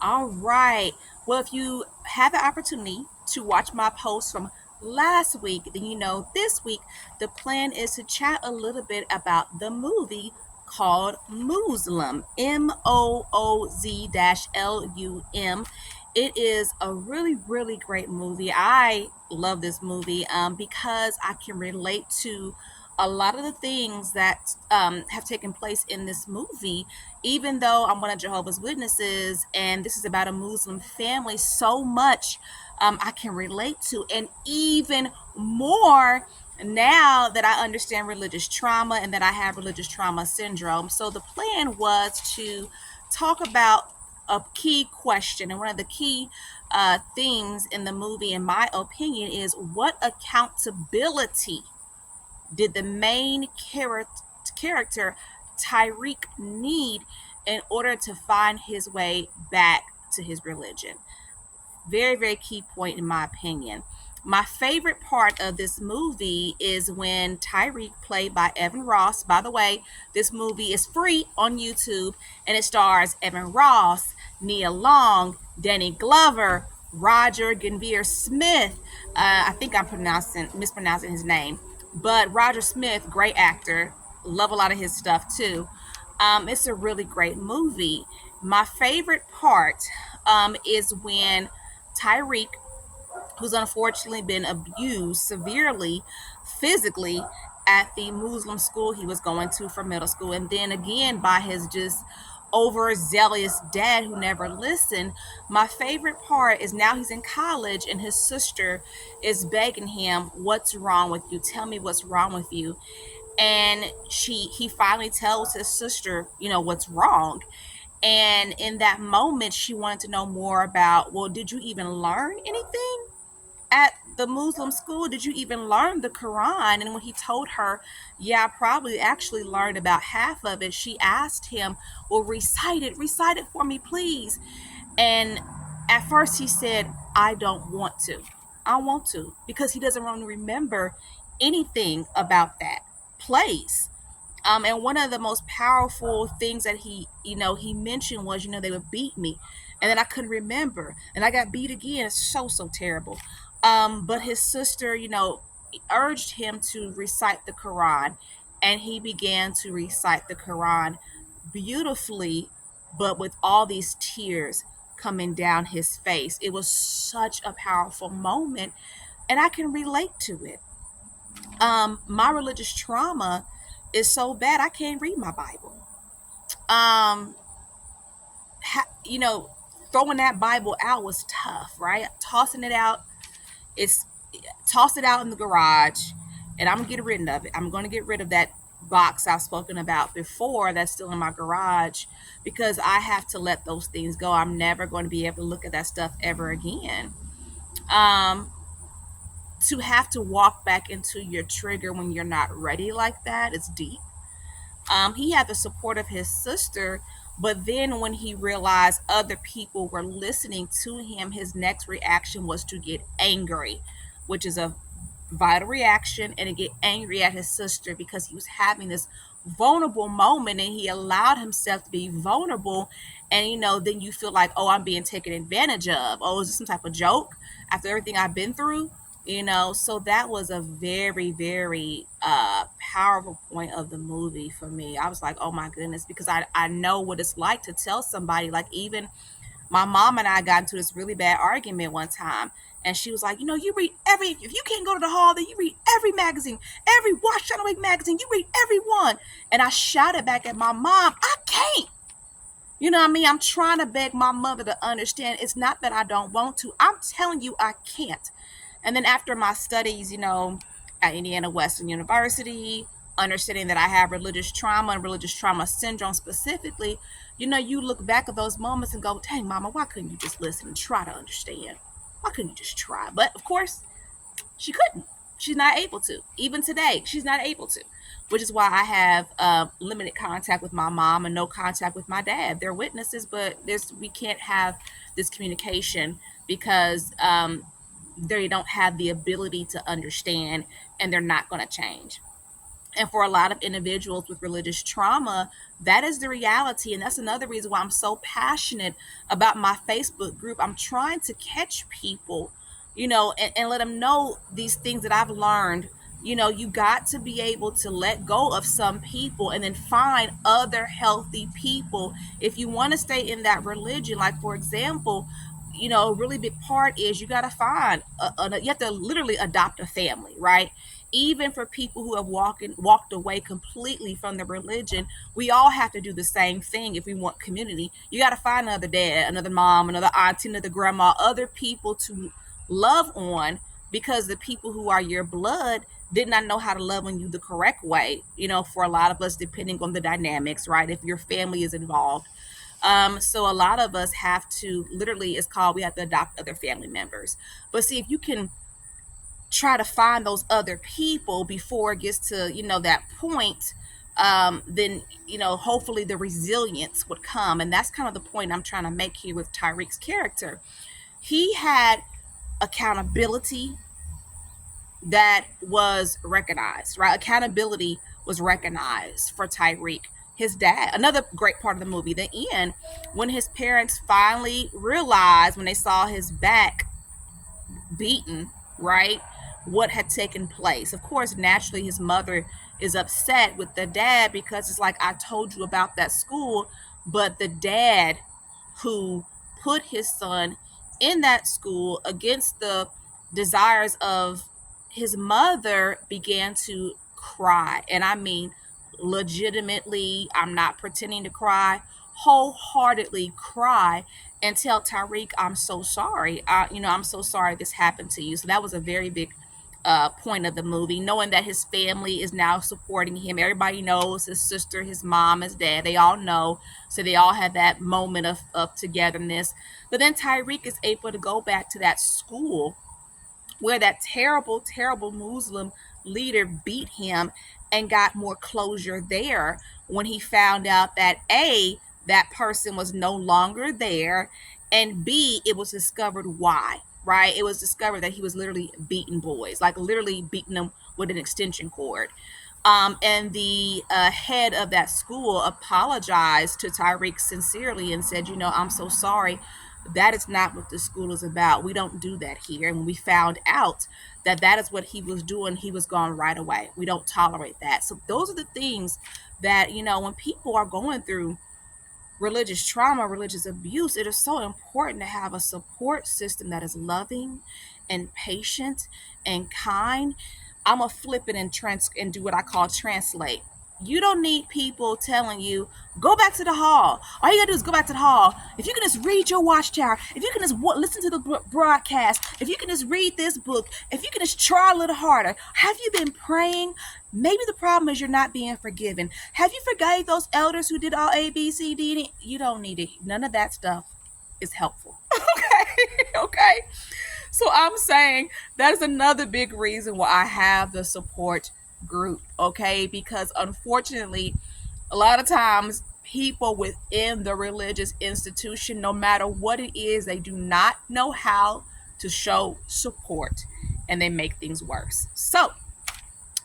All right. Well, if you had the opportunity to watch my post from last week, then you know this week the plan is to chat a little bit about the movie called Mooz-lum, Moozlum. It is a really, really great movie. I love this movie because I can relate to a lot of the things that have taken place in this movie. Even though I'm one of Jehovah's Witnesses and this is about a Muslim family, so much I can relate to, and even more now that I understand religious trauma and that I have religious trauma syndrome. So the plan was to talk about a key question, and one of the key things in the movie, in my opinion, is what accountability did the main character Tyreek need in order to find his way back to his religion? Very, very key point in my opinion. My favorite part of this movie is when Tyreek, played by Evan Ross. By the way, this movie is free on YouTube and it stars Evan Ross, Nia Long, Danny Glover, Roger Guenveur Smith. I think I'm mispronouncing his name, but Roger Smith, great actor. Love a lot of his stuff too. It's a really great movie. My favorite part is when Tyreek, who's unfortunately been abused severely physically at the Muslim school he was going to for middle school, and then again by his just overzealous dad who never listened. My favorite part is now he's in college and his sister is begging him, "What's wrong with you? Tell me what's wrong with you." And he finally tells his sister, what's wrong. And in that moment, she wanted to know more about, well, did you even learn anything at the Muslim school? Did you even learn the Quran? And when he told her, yeah, I probably actually learned about half of it, she asked him, well, recite it for me, please. And at first he said, I don't want to. I don't want to, because he doesn't want to remember anything about that place. And one of the most powerful things that he mentioned was, they would beat me, and then I couldn't remember, and I got beat again. It's so terrible. But his sister, urged him to recite the Quran, and he began to recite the Quran beautifully, but with all these tears coming down his face. It was such a powerful moment, and I can relate to it. My religious trauma is so bad I can't read my Bible. Um, ha, you know, Throwing that Bible out was tough, right? Tossing it out, it's toss it out in the garage, and I'm gonna get rid of it. I'm gonna get rid of that box I've spoken about before that's still in my garage, because I have to let those things go. I'm never going to be able to look at that stuff ever again. Um, to have to walk back into your trigger when you're not ready like that, it's deep. He had the support of his sister, but then when he realized other people were listening to him, his next reaction was to get angry, which is a vital reaction, and to get angry at his sister because he was having this vulnerable moment and he allowed himself to be vulnerable. And then you feel like, oh, I'm being taken advantage of. Oh, is this some type of joke after everything I've been through? So that was a very, very powerful point of the movie for me. I was like, oh my goodness, because I know what it's like to tell somebody, like, even my mom and I got into this really bad argument one time, and she was like, you read if you can't go to the hall, then you read every magazine, every Watch Channel Week magazine, you read every one. And I shouted back at my mom, I can't. You know what I mean? I'm trying to beg my mother to understand. It's not that I don't want to. I'm telling you, I can't. And then after my studies, at Indiana Western University, understanding that I have religious trauma and religious trauma syndrome specifically, you look back at those moments and go, dang, mama, why couldn't you just listen and try to understand? Why couldn't you just try? But of course, she couldn't. She's not able to. Even today, she's not able to, which is why I have limited contact with my mom and no contact with my dad. They're witnesses, but we can't have this communication because they don't have the ability to understand, and they're not going to change. And for a lot of individuals with religious trauma, that is the reality. And that's another reason why I'm so passionate about my Facebook group. I'm trying to catch people, and let them know these things that I've learned. You got to be able to let go of some people and then find other healthy people if you want to stay in that religion. Like, for example, a really big part is you got to find you have to literally adopt a family, right? Even for people who have walked away completely from the religion, we all have to do the same thing if we want community. You got to find another dad, another mom, another auntie, another grandma, other people to love on, because the people who are your blood did not know how to love on you the correct way. For a lot of us, depending on the dynamics, right? If your family is involved. So a lot of us have to literally, it's called, we have to adopt other family members. But see, if you can try to find those other people before it gets to that point, then hopefully the resilience would come. And that's kind of the point I'm trying to make here with Tyreek's character. He had accountability that was recognized, right? Accountability was recognized for Tyreek. His dad, another great part of the movie, the end, when his parents finally realized, when they saw his back beaten, right, what had taken place. Of course, naturally, his mother is upset with the dad, because it's like, I told you about that school, but the dad who put his son in that school against the desires of his mother began to cry. And I mean, legitimately, I'm not pretending to cry, wholeheartedly cry, and tell Tyreek, I'm so sorry. I'm so sorry this happened to you. So that was a very big point of the movie, knowing that his family is now supporting him. Everybody knows, his sister, his mom, his dad, they all know. So they all had that moment of togetherness. But then Tyreek is able to go back to that school where that terrible, terrible Mooz-lum leader beat him, and got more closure there when he found out that A, that person was no longer there, and B, it was discovered why, right? It was discovered that he was literally beating boys, like literally beating them with an extension cord. And the head of that school apologized to Tyreek sincerely and said, I'm so sorry. That is not what the school is about. We don't do that here. And when we found out that that is what he was doing, he was gone right away. We don't tolerate that. So those are the things that, when people are going through religious trauma, religious abuse, it is so important to have a support system that is loving and patient and kind. I'm gonna flip it and do what I call translate. You don't need people telling you, go back to the hall. All you gotta do is go back to the hall. If you can just read your watchtower, if you can just listen to the broadcast, if you can just read this book, if you can just try a little harder. Have you been praying? Maybe the problem is you're not being forgiven. Have you forgave those elders who did all A, B, C, D, and E? You don't need it. None of that stuff is helpful. Okay. So I'm saying that is another big reason why I have the support group, okay? Because unfortunately, a lot of times people within the religious institution, no matter what it is, they do not know how to show support, and they make things worse. So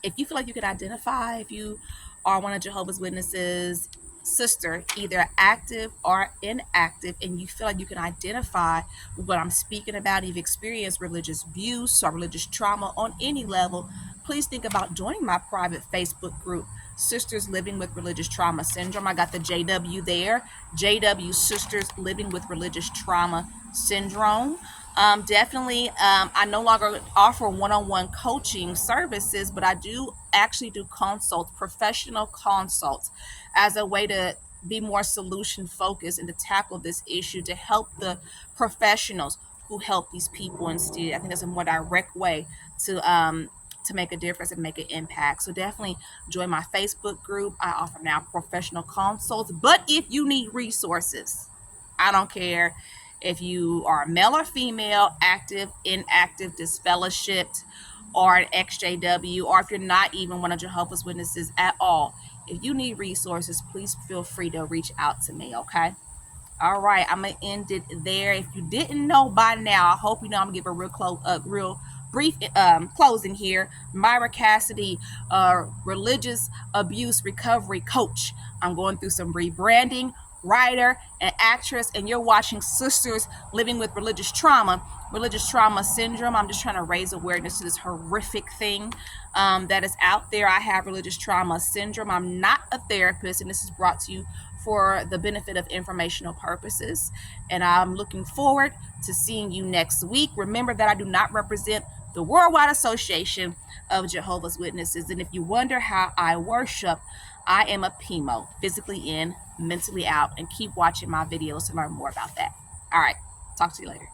if you feel like you can identify, if you are one of Jehovah's Witnesses, sister, either active or inactive, and you feel like you can identify with what I'm speaking about, you've experienced religious abuse or religious trauma on any level, please think about joining my private Facebook group, Sisters Living with Religious Trauma Syndrome. I got the JW there, JW Sisters Living with Religious Trauma Syndrome. Definitely, I no longer offer one-on-one coaching services, but I do actually do consults, professional consults, as a way to be more solution focused and to tackle this issue, to help the professionals who help these people instead. I think that's a more direct way to make a difference and make an impact. So definitely join my Facebook group. I offer now professional consults, but if you need resources, I don't care if you are male or female, active, inactive, disfellowshipped, or an XJW, or if you're not even one of Jehovah's Witnesses at all. If you need resources, please feel free to reach out to me, okay? All right, I'm gonna end it there. If you didn't know by now, I hope you know I'm gonna give a real brief closing here. Myra Cassidy, religious abuse recovery coach. I'm going through some rebranding, writer, and actress, and you're watching Sisters Living with religious trauma syndrome. I'm just trying to raise awareness to this horrific thing that is out there. I have religious trauma syndrome. I'm not a therapist, and this is brought to you for the benefit of informational purposes. And I'm looking forward to seeing you next week. Remember that I do not represent the Worldwide Association of Jehovah's Witnesses. And if you wonder how I worship, I am a PMO, physically in, mentally out, and keep watching my videos to learn more about that. All right, talk to you later.